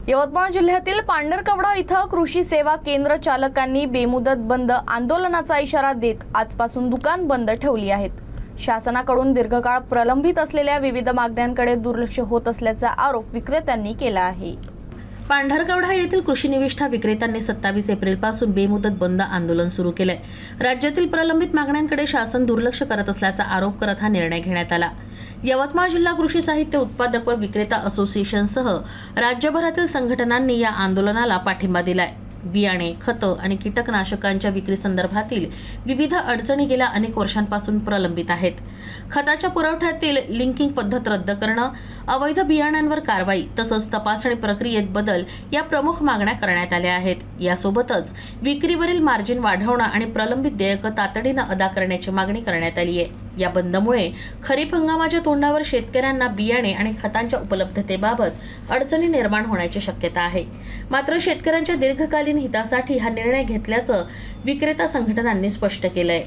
यवतमाळ जिल्ह्यातील पांढरकवडा इथं कृषी सेवा केंद्र चालकांनी बेमुदत बंद आंदोलनाचा इशारा देत आजपासून दुकान बंद ठेवली आहेत। शासनाकडून दीर्घकाळ प्रलंबित असलेल्या विविध मागण्यांकडे दुर्लक्ष होत असल्याचा आरोप विक्रेत्यांनी केला आहे। पांढरकवडा येथील कृषी निविष्ठा विक्रेत्यांनी 27 एप्रिलपासून बेमुदत बंद आंदोलन सुरू केलंय। राज्यातील प्रलंबित मागण्यांकडे शासन दुर्लक्ष करत असल्याचा आरोप करत हा निर्णय घेण्यात आला। यवतमाळ जिल्हा कृषी साहित्य उत्पादक व विक्रेता असोसिएशनसह राज्यभरातील संघटनांनी या आंदोलनाला पाठिंबा दिलाय। बियाणे, खतं आणि कीटकनाशकांच्या विक्री संदर्भातील विविध अडचणी गेल्या अनेक वर्षांपासून प्रलंबित आहेत। खताच्या पुरवठ्यातील लिंकिंग पद्धत रद्द करणं, अवैध बियाण्यांवर कारवाई तसंच तपासणी प्रक्रियेत बदल या प्रमुख मागण्या करण्यात आल्या आहेत। यासोबतच विक्रीवरील मार्जिन वाढवणं आणि प्रलंबित देयकं तातडीनं अदा करण्याची मागणी करण्यात आली आहे। या बंदमुळे खरीप हंगामाच्या तोंडावर शेतकऱ्यांना बियाणे आणि खतांच्या उपलब्धतेबाबत अडचणी निर्माण होण्याची शक्यता आहे। मात्र शेतकऱ्यांच्या दीर्घकालीन हितासाठी हा निर्णय घेतल्याचं विक्रेता संघटनांनी स्पष्ट केलंय।